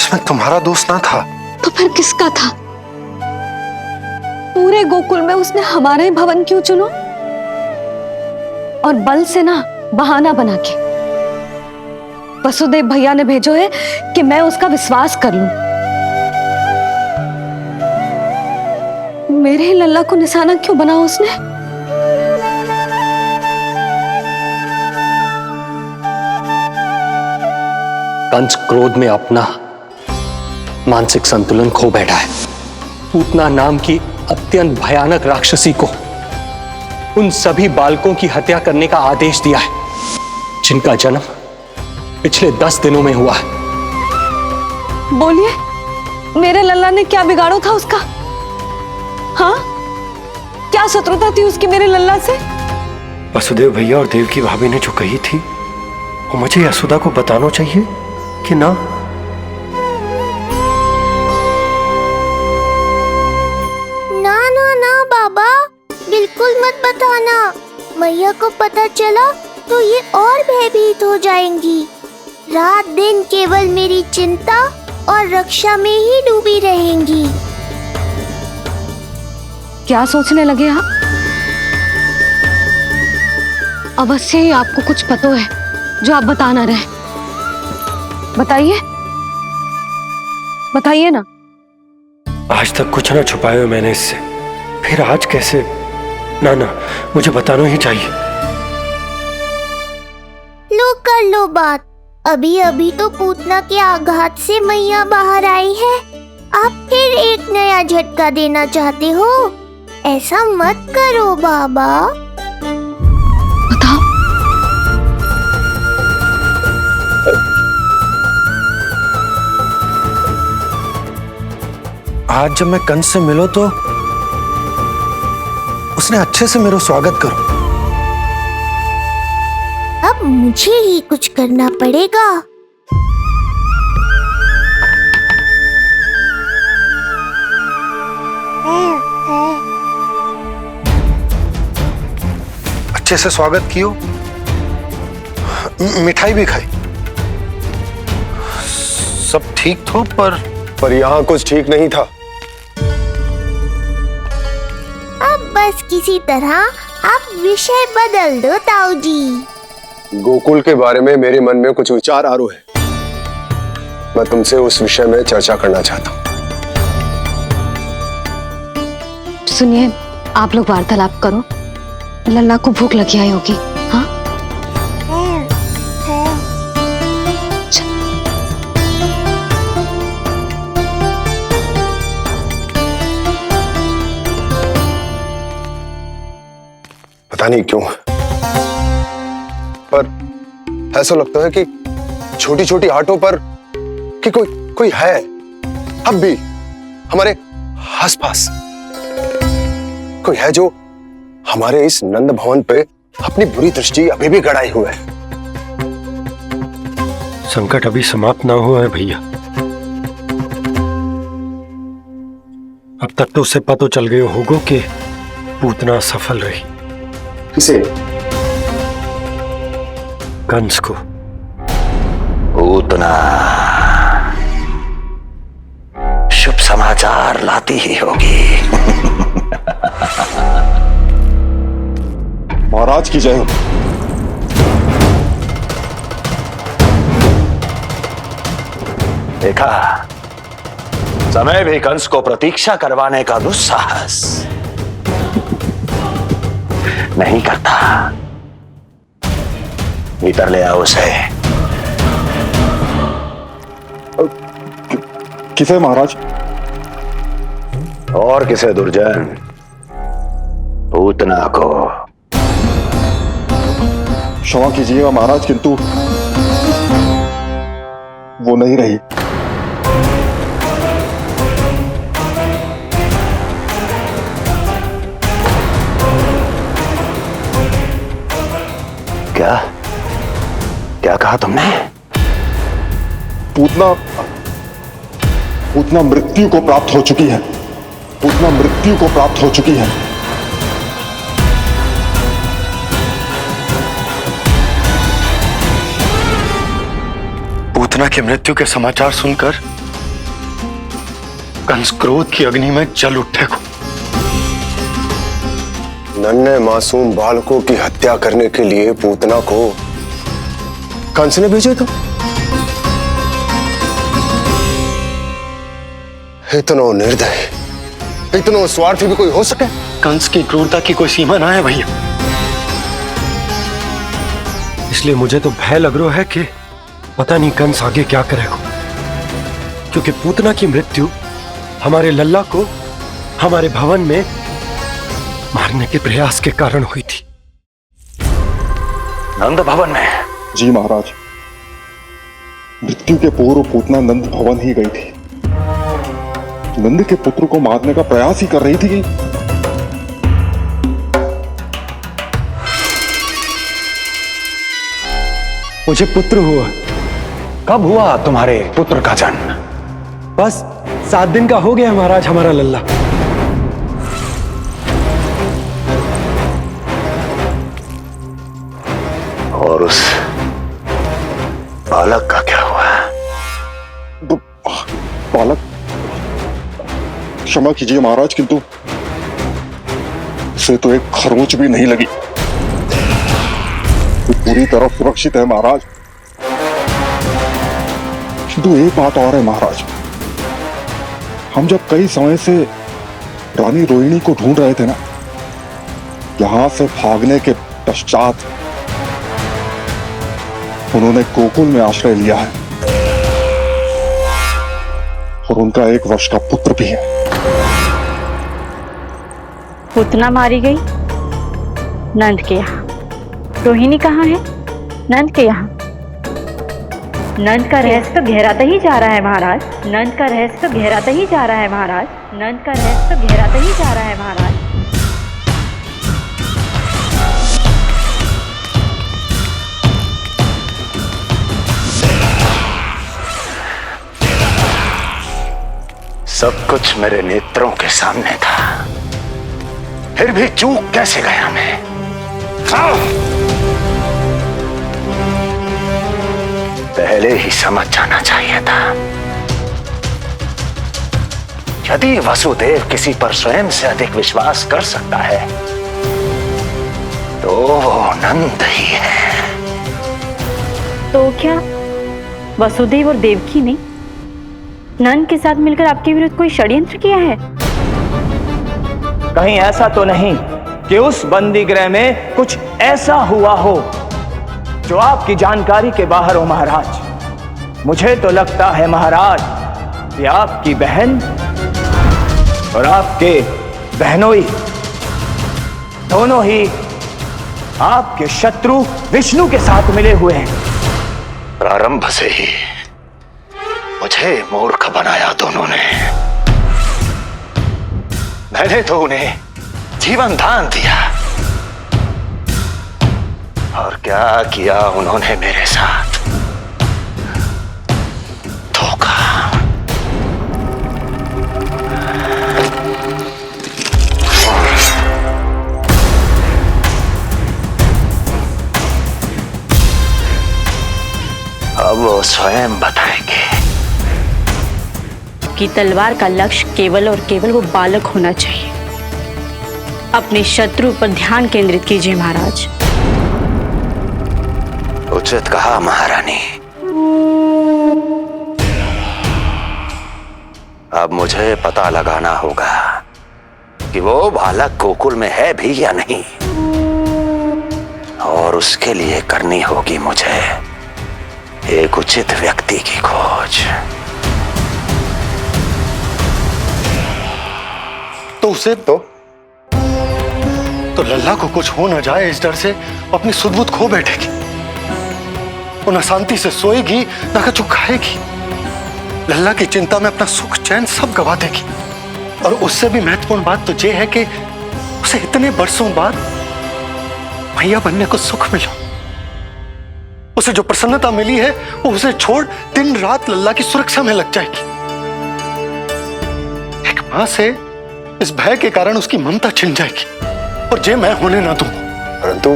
इसमें तुम्हारा दोष ना था। तो फिर किसका था? पूरे गोकुल में उसने हमारा ही भवन क्यों चुना? और बल से ना, बहाना बना के। वसुदेव भैया ने भेजो है कि मैं उसका विश्वास कर लूं। मेरे ही लल्ला को निशाना क्यों बनाया उसने? कंस क्रोध में अपना मानसिक संतुलन खो बैठा है। पूतना नाम की अत्यंत भयानक राक्षसी को उन सभी बालकों की हत्या करने का आदेश दिया है जिनका जन्म पिछले 10 दिनों में हुआ है। बोलिए, मेरे लल्ला ने क्या बिगाड़ो था उसका? हाँ, क्या शत्रुता थी उसकी मेरे लल्ला से? वसुदेव भैया और देवकी भाभी ने जो कही थी वो मुझे यशोदा को बताना चाहिए कि ना? ना ना ना बाबा, बिल्कुल मत बताना। मैया को पता चला तो ये और भयभीत हो जाएंगी। रात दिन केवल मेरी चिंता और रक्षा में ही डूबी रहेंगी। क्या सोचने लगे आप? अवश्य ही आपको कुछ पता है जो आप बता ना रहे। बताइए, बताइए ना। आज तक कुछ ना छुपाया मैंने इससे, फिर आज कैसे? ना ना, मुझे बताना ही चाहिए। लो कर लो बात। अभी अभी तो पूतना के आघात से मैया बाहर आई है। आप फिर एक नया झटका देना चाहते हो? ऐसा मत करो बाबा। बताओ। आज जब मैं कंस से मिलो तो उसने अच्छे से मेरा स्वागत करो। अब मुझे ही कुछ करना पड़ेगा। अच्छे से स्वागत कियो, मिठाई भी खाई, सब ठीक तो, पर यहाँ कुछ ठीक नहीं था। अब बस किसी तरह आप विषय बदल दो ताऊ जी। गोकुल के बारे में मेरे मन में कुछ विचार आ रहे हैं। मैं तुमसे उस विषय में चर्चा करना चाहता हूँ। सुनिए, आप लोग वार्तालाप करो। लल्ला को भूख लगी आई होगी। हाँ, पता नहीं क्यों, पर ऐसा लगता है कि छोटी छोटी आटों पर कि कोई है अब भी हमारे आसपास। कोई है जो हमारे इस नंद भवन पे अपनी बुरी दृष्टि अभी भी गड़ाए हुए है। संकट अभी समाप्त ना हुआ है भैया। अब तक तो उससे पता चल गया होगा कि पूतना सफल रही। किसे? कंस को। पूतना शुभ समाचार लाती ही होगी। महाराज की जय हो। देखा, समय भी कंस को प्रतीक्षा करवाने का दुस्साहस नहीं करता। भीतर ले आओ उसे। किसे महाराज? और किसे दुर्जन? पूतना को। क्षमा कीजिएगा महाराज, किंतु वो नहीं रही। क्या क्या कहा तुमने? पूतना मृत्यु को प्राप्त हो चुकी है। पूतना मृत्यु को प्राप्त हो चुकी है। पूतना की मृत्यु के समाचार सुनकर कंस क्रोध की अग्नि में जल उठे को। नन्हे मासूम बालकों की हत्या करने के लिए पूतना को कंस ने भेजे तो इतना निर्दय, इतना स्वार्थी भी कोई हो सके? कंस की क्रूरता की कोई सीमा ना है भैया। इसलिए मुझे तो भय लग रहा है कि पता नहीं कंस आगे क्या करेगा, क्योंकि पूतना की मृत्यु हमारे लल्ला को हमारे भवन में मारने के प्रयास के कारण हुई थी। नंद भवन में? जी महाराज, मृत्यु के पूर्व पूतना नंद भवन ही गई थी। नंद के पुत्र को मारने का प्रयास ही कर रही थी। मुझे पुत्र हुआ। कब हुआ तुम्हारे पुत्र का जन्म? बस 7 दिन का हो गया महाराज हमारा लल्ला। और उस बालक का क्या हुआ? बालक, क्षमा कीजिए महाराज, किंतु उसे तो एक खरोच भी नहीं लगी। वो पूरी तरह सुरक्षित है महाराज। किंतु एक बात और है महाराज, हम जब कई समय से रानी रोहिणी को ढूंढ रहे थे ना, यहां से भागने के पश्चात उन्होंने गोकुल में आश्रय लिया है और उनका 1 वर्ष का पुत्र भी है। पूतना मारी गई नंद के यहाँ। रोहिणी कहाँ है? नंद के यहाँ। नंद का रहस्य तो गहराता ही जा रहा है महाराज। नंद का रहस्य तो गहराता ही जा रहा है महाराज। नंद का रहस्य तो गहराता ही जा रहा है महाराज। सब कुछ मेरे नेत्रों के सामने था, फिर भी चूक कैसे गया मैं? पहले ही समझ जाना चाहिए था। यदि वसुदेव किसी पर स्वयं से अधिक विश्वास कर सकता है तो वो नंद ही है। तो क्या वसुदेव और देवकी ने नंद के साथ मिलकर आपके विरुद्ध कोई षड्यंत्र किया है? कहीं ऐसा तो नहीं कि उस बंदी गृह में कुछ ऐसा हुआ हो जो आपकी जानकारी के बाहर हो महाराज। मुझे तो लगता है महाराज कि आपकी बहन और आपके बहनोई दोनों ही आपके शत्रु विष्णु के साथ मिले हुए हैं। प्रारंभ से ही मुझे मूर्ख बनाया दोनों ने। मैंने तो उन्हें जीवन दान दिया और क्या किया उन्होंने मेरे साथ? धोखा। अब वो स्वयं बताएंगे कि तलवार का लक्ष्य केवल और केवल वो बालक होना चाहिए। अपने शत्रु पर ध्यान केंद्रित कीजिए महाराज। उचित कहा महारानी। अब मुझे पता लगाना होगा कि वो बालक गोकुल में है भी या नहीं, और उसके लिए करनी होगी मुझे एक उचित व्यक्ति की खोज। तो उसे तो लल्ला को कुछ हो ना जाए इस डर से अपनी सुध-बुध खो बैठेगी। वो न शांति से सोएगी न कुछ खाएगी। लल्ला की चिंता में अपना सुख चैन सब गवा देगी। और उससे भी महत्वपूर्ण बात तो ये है कि उसे इतने बरसों बाद भैया बनने को सुख मिला। उसे जो प्रसन्नता मिली है वो उसे छोड़ दिन रात लल्ला की सुरक्षा में लग जाएगी। एक मां से इस भय के कारण उसकी ममता छिन जाएगी और जे मैं होने ना दूं। परंतु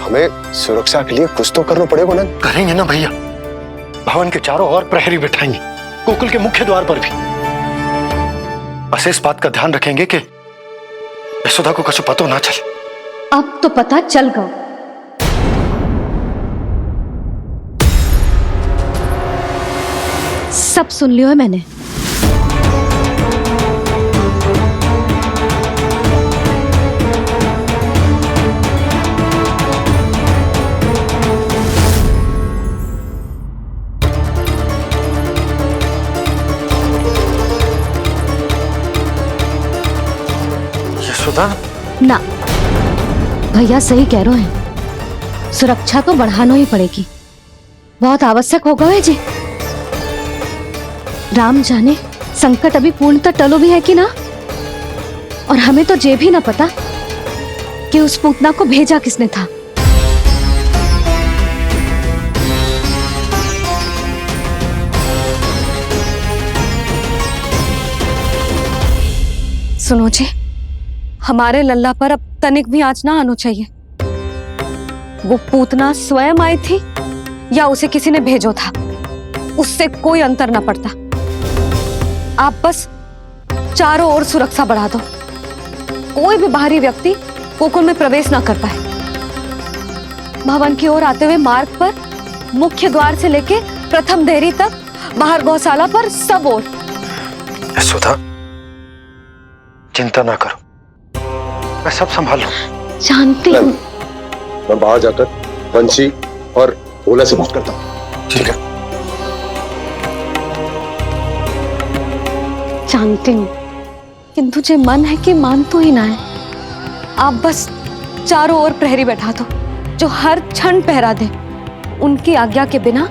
हमें सुरक्षा के लिए कुछ तो करना पड़ेगा ना। करेंगे ना भैया। भवन के चारों ओर प्रहरी बिठाएंगे, गोकुल के मुख्य द्वार पर भी। बस इस बात का ध्यान रखेंगे कि यशोदा को कछु पतो ना चले। अब तो पता चल गया। सब सुन लियो है मैंने। यशोदा ना, भैया सही कह रहे हैं, सुरक्षा तो बढ़ाना ही पड़ेगी, बहुत आवश्यक होगा है जी। राम जाने संकट अभी पूर्णतः टलो भी है कि ना, और हमें तो ये भी ना पता कि उस पूतना को भेजा किसने था। सुनो जी, हमारे लल्ला पर अब तनिक भी आंच ना आना चाहिए। वो पूतना स्वयं आई थी या उसे किसी ने भेजो था, उससे कोई अंतर ना पड़ता। आप बस चारों ओर सुरक्षा बढ़ा दो, कोई भी बाहरी व्यक्ति गोकुल में प्रवेश ना कर पाए। भवन की ओर आते हुए मार्ग पर मुख्य द्वार से लेके प्रथम देहरी तक, बाहर गौशाला पर, सब ओर। यशोदा चिंता ना करो, मैं सब संभाल लूं। जानती हूँ। मैं बाहर जाकर बंसी और भोला से बात करता हूँ। ठीक है। जानती हूँ, किंतु जे मन है कि मान तो ही ना है। आप बस चारों ओर प्रहरी बैठा दो, जो हर क्षण पहरा दे। उनकी आज्ञा के बिना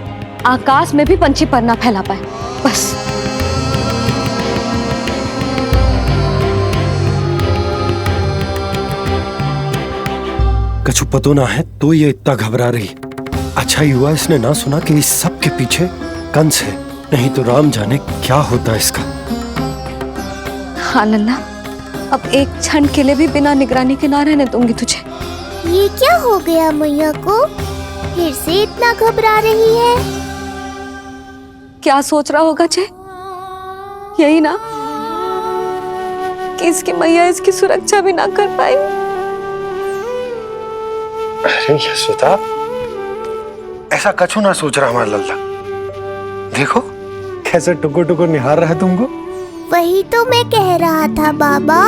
आकाश में भी पंछी पर ना फैला पाए, बस। कछु पतो ना है तो ये इतना घबरा रही। अच्छा ही हुआ इसने ना सुना कि इस सब के पीछे कंस है, नहीं तो राम जाने क्या होता इसका। हाँ लल्ला, अब एक क्षण के लिए भी बिना निगरानी के ना रहने दूंगी तुझे। ये क्या हो गया मैया को, फिर से इतना घबरा रही है? क्या सोच रहा होगा जे? यही ना कि इसकी मैया इसकी सुरक्षा भी ना कर पाई। अरे यशोदा, ऐसा कछु ना सोच रहा हमारा लल्ला। देखो कैसे टुकुर टुकुर निहार रहा है तुमको। वही तो मैं कह रहा था बाबा।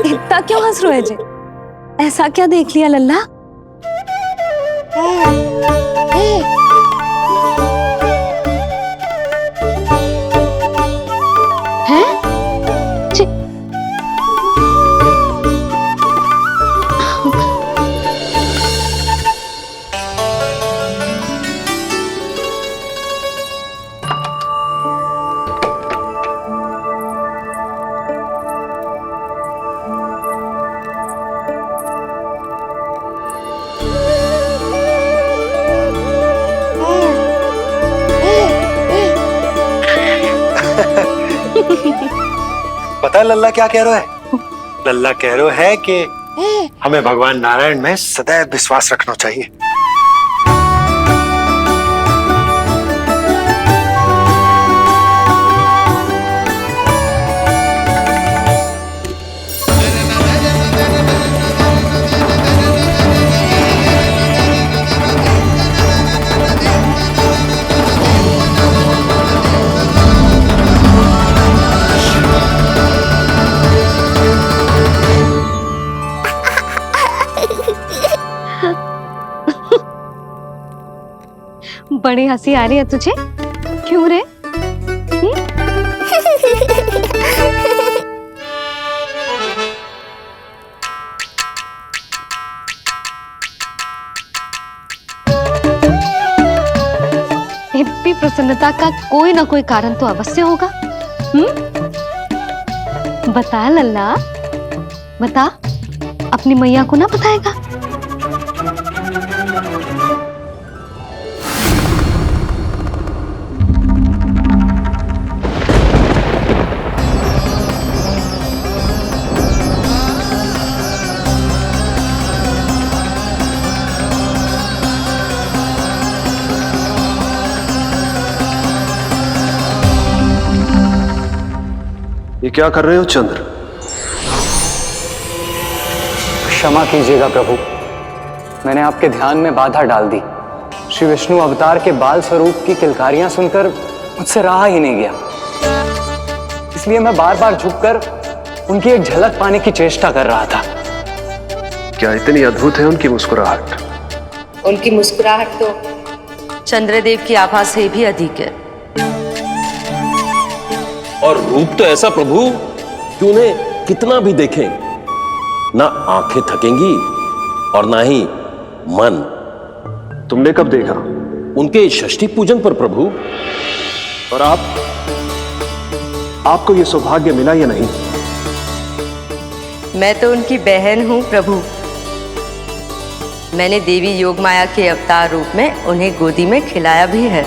इतना क्यों हंस रहे जे? ऐसा क्या देख लिया लल्ला? हैं? पता है लल्ला क्या कह रहा है? लल्ला कह रहा है कि हमें भगवान नारायण में सदैव विश्वास रखना चाहिए। बड़ी हंसी आ रही है तुझे, क्यों रे? आपकी प्रसन्नता का कोई ना कोई कारण तो अवश्य होगा। बता लल्ला, बता, अपनी मैया को ना बताएगा? ये क्या कर रहे हो चंद्र? क्षमा कीजिएगा प्रभु, मैंने आपके ध्यान में बाधा डाल दी। श्री विष्णु अवतार के बाल स्वरूप की किलकारियां सुनकर मुझसे रहा ही नहीं गया, इसलिए मैं बार बार झुककर उनकी एक झलक पाने की चेष्टा कर रहा था। क्या इतनी अद्भुत है उनकी मुस्कुराहट? उनकी मुस्कुराहट तो चंद्रदेव की आभा से भी अधिक है। और रूप तो ऐसा प्रभु कि उन्हें कितना भी देखें ना आंखें थकेंगी और ना ही मन। तुमने कब देखा? उनके षष्ठी पूजन पर प्रभु। और आपको यह सौभाग्य मिला या नहीं? मैं तो उनकी बहन हूं प्रभु। मैंने देवी योगमाया के अवतार रूप में उन्हें गोदी में खिलाया भी है।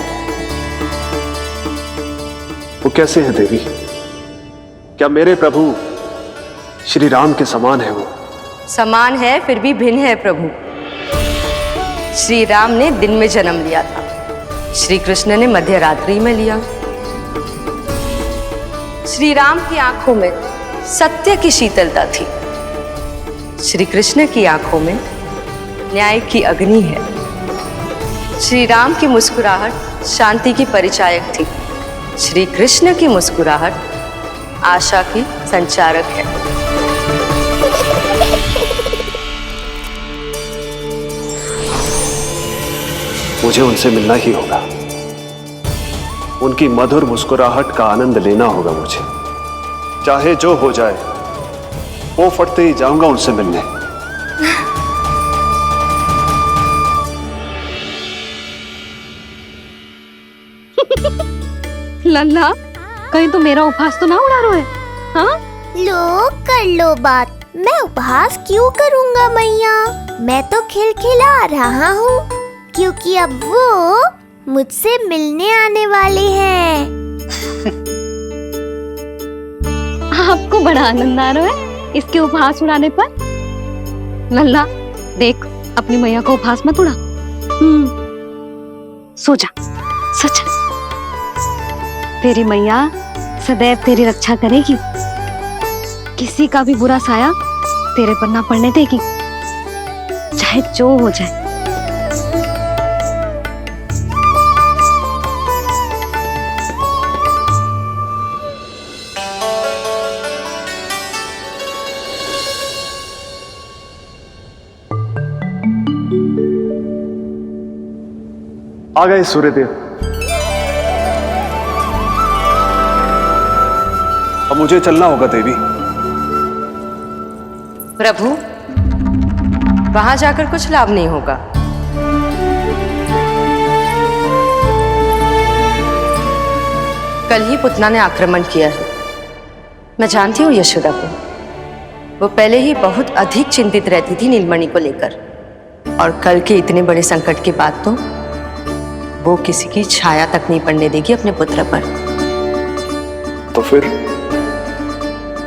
वो कैसे है देवी? क्या मेरे प्रभु श्री राम के समान है वो? समान है फिर भी भिन्न है प्रभु। श्री राम ने दिन में जन्म लिया था, श्री कृष्ण ने मध्य रात्रि में लिया। श्री राम की आंखों में सत्य की शीतलता थी, श्री कृष्ण की आंखों में न्याय की अग्नि है। श्री राम की मुस्कुराहट शांति की परिचायक थी, श्री कृष्ण की मुस्कुराहट आशा की संचारक है। मुझे उनसे मिलना ही होगा, उनकी मधुर मुस्कुराहट का आनंद लेना होगा मुझे। चाहे जो हो जाए, वो फटते ही जाऊंगा उनसे मिलने। लल्ला, कहीं तो मेरा उपहास तो ना उड़ा रहे? हाँ? लो कर लो बात, मैं उपहास क्यों करूँगा मैया? मैं तो खिलखिला रहा हूँ क्योंकि अब वो मुझसे मिलने आने वाले हैं। आपको बड़ा आनंद आ रहा है इसके उपहास उड़ाने पर? लल्ला देख, अपनी मैया को उपहास मत उड़ा। सो जा, सो जा। तेरी मैया सदैव तेरी रक्षा करेगी, किसी का भी बुरा साया तेरे पर ना पड़ने देगी, चाहे जो हो जाए। आ गए सूर्यदेव। अब मुझे चलना होगा देवी। प्रभु, वहां जाकर कुछ लाभ नहीं होगा। कल ही पुतना ने आक्रमण किया है। मैं जानती हूँ यशोदा को, वो पहले ही बहुत अधिक चिंतित रहती थी नीलमणि को लेकर, और कल के इतने बड़े संकट के बाद तो वो किसी की छाया तक नहीं पड़ने देगी अपने पुत्र पर। तो फिर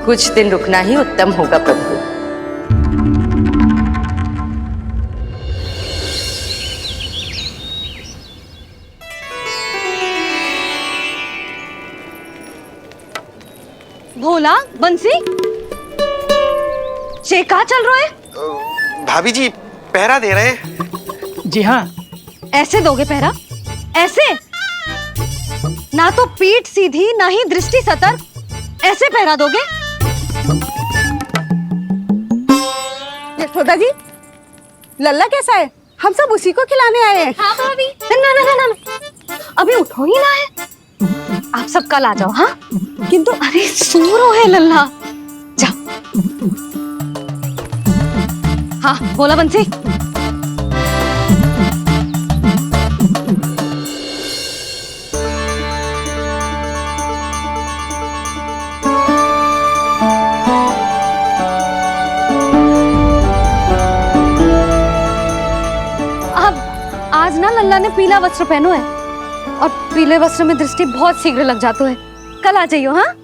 कुछ दिन रुकना ही उत्तम होगा प्रभु। भोला, बंसी, ये कहाँ चल रहा है? भाभी जी पहरा दे रहे हैं। जी हाँ। ऐसे दोगे पहरा? ऐसे? ना तो पीठ सीधी ना ही दृष्टि सतर्क, ऐसे पहरा दोगे? यशोदा जी, लल्ला कैसा है? हम सब उसी को खिलाने आए हैं। हाँ भाभी। ना ना ना ना, अभी उठो ही ना है। आप सब कल आ जाओ। हाँ किंतु अरे सो रो है लल्ला, जाओ। हाँ बोला बंसी। लल्ला ने पीला वस्त्र पहनो है और पीले वस्त्र में दृष्टि बहुत शीघ्र लग जातो है। कल आ जाइयो। हाँ,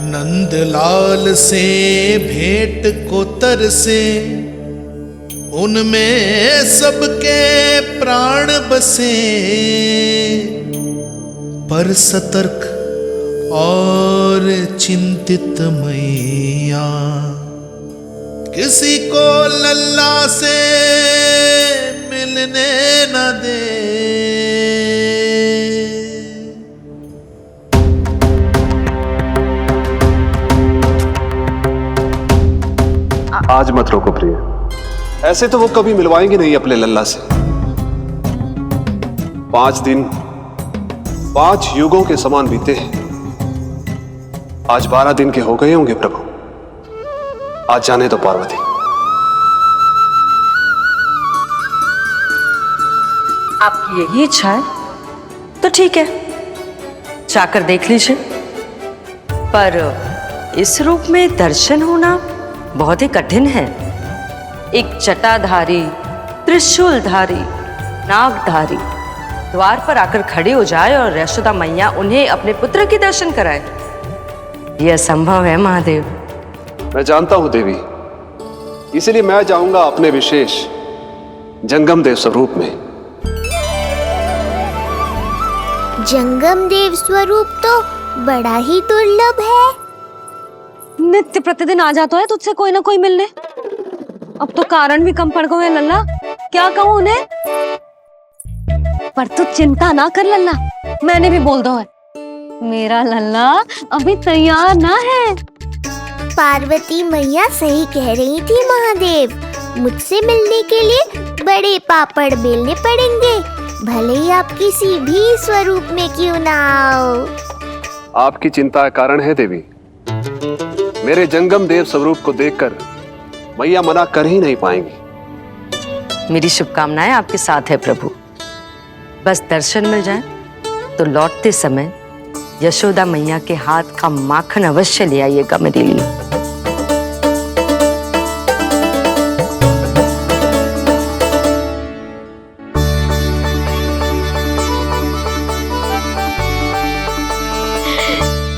नंदलाल से भेंट को तरसे, उनमें सबके प्राण बसे, पर सतर्क और चिंतित मैया किसी को लल्ला से मिलने न दे। आज मत रोको प्रिय, ऐसे तो वो कभी मिलवाएंगे नहीं अपने लल्ला से। 5 दिन 5 युगों के समान बीते हैं, आज 12 दिन के हो गए होंगे प्रभु। आज जाने दो पार्वती। आपकी यही इच्छा है तो ठीक है, जाकर देख लीजिए। पर इस रूप में दर्शन होना बहुत ही कठिन है। एक जटाधारी, त्रिशूलधारी, नागधारी द्वार पर आकर खड़े हो जाए और यशोदा मैया उन्हें अपने पुत्र के दर्शन कराए, यह असंभव है महादेव। मैं जानता हूं देवी, इसलिए मैं जाऊंगा अपने विशेष जंगम देव स्वरूप में। जंगम देव स्वरूप तो बड़ा ही दुर्लभ है। नित्य प्रतिदिन आ जाता है तुझसे कोई ना कोई मिलने। अब तो कारण भी कम पड़ गए लल्ला, क्या कहूँ उन्हें। पर तू चिंता ना कर लल्ला, मैंने भी बोल दो है, मेरा लल्ला अभी तैयार ना है। पार्वती मैया सही कह रही थी महादेव, मुझसे मिलने के लिए बड़े पापड़ बेलने पड़ेंगे, भले ही आप किसी भी स्वरूप में क्यों ना आओ। आपकी चिंता का कारण है देवी, मेरे जंगम देव स्वरूप को देखकर मैया मना कर ही नहीं पाएंगी। मेरी शुभकामनाएं आपके साथ है प्रभु। बस दर्शन मिल जाए तो लौटते समय यशोदा मैया के हाथ का माखन अवश्य ले आइएगा मेरे लिए।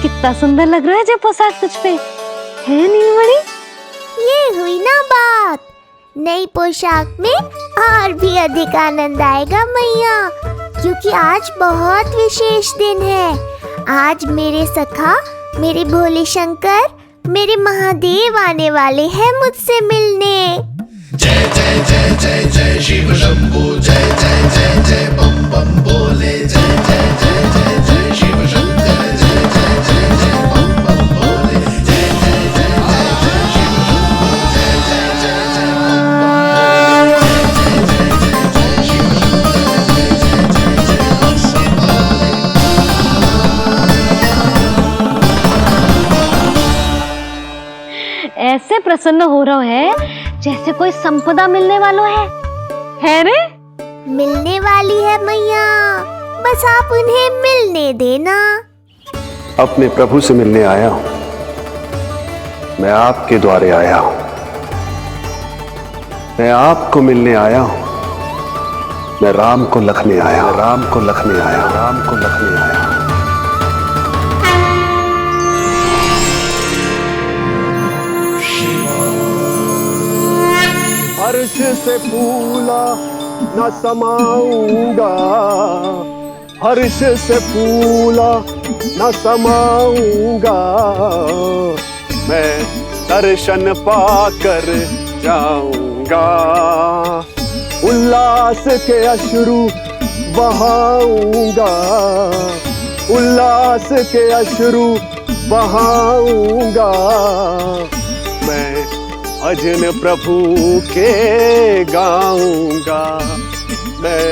कितना सुंदर लग रहा है जो पोशाक तुझ पे है नीलमणि। ये हुई ना बात, नई पोशाक में और भी अधिक आनंद आएगा मैया, क्योंकि आज बहुत विशेष दिन है। आज मेरे सखा, मेरे भोले शंकर, मेरे महादेव आने वाले हैं मुझसे मिलने। जय जय जय जय जय शिव शंभो, जय जय जय जय बम बम बोले, जय जय जय जय जय शिव शंकर, जय जय जय जय बम बम बोले, जय जय जय जय जय शिव शंभो, जय जय जय जय बम बम बोले, जय जय जय जय शिव शंकर, जय जय जय जय ऐसे प्रसन्न हो रहा है जैसे कोई संपदा मिलने वाला है रे? मिलने वाली है मैया, बस आप उन्हें मिलने देना। अपने प्रभु से मिलने आया हूं, मैं आपके द्वारे आया हूं, मैं आपको मिलने आया हूं, मैं राम को लखने आया, राम को लखने आया, राम को लखने आया। हर्ष से फूला न समाऊंगा, हर्ष से फूला न समाऊंगा, मैं दर्शन पाकर जाऊंगा, उल्लास के अश्रु बहाऊंगा, उल्लास के अश्रु बहाऊंगा, मैं भजन प्रभु के गाऊंगा, मैं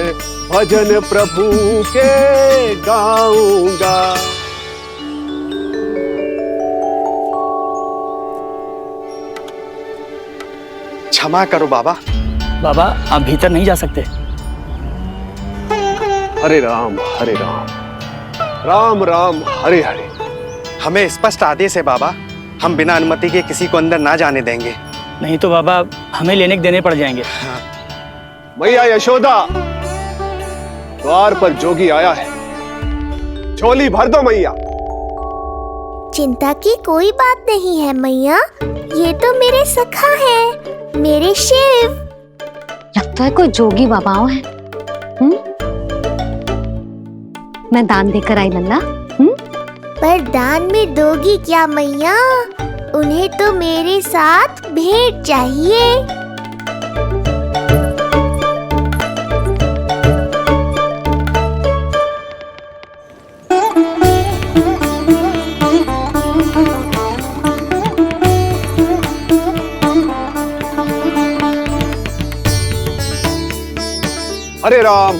भजन प्रभु के गाऊंगा। क्षमा करो बाबा। बाबा आप भीतर नहीं जा सकते। हरे राम राम राम हरे हरे। हमें स्पष्ट आदेश है बाबा, हम बिना अनुमति के किसी को अंदर ना जाने देंगे। नहीं तो बाबा हमें लेने के देने पड़ जाएंगे। मैया यशोदा, द्वार पर जोगी आया है, झोली भर दो मैया। चिंता की कोई बात नहीं है मैया, ये तो मेरे सखा है, मेरे शिव। लगता है कोई जोगी बाबाओं है। मैं दान देकर आई लल्ला। पर दान में दोगी क्या मैया? उन्हें तो मेरे साथ भेंट चाहिए। हरे राम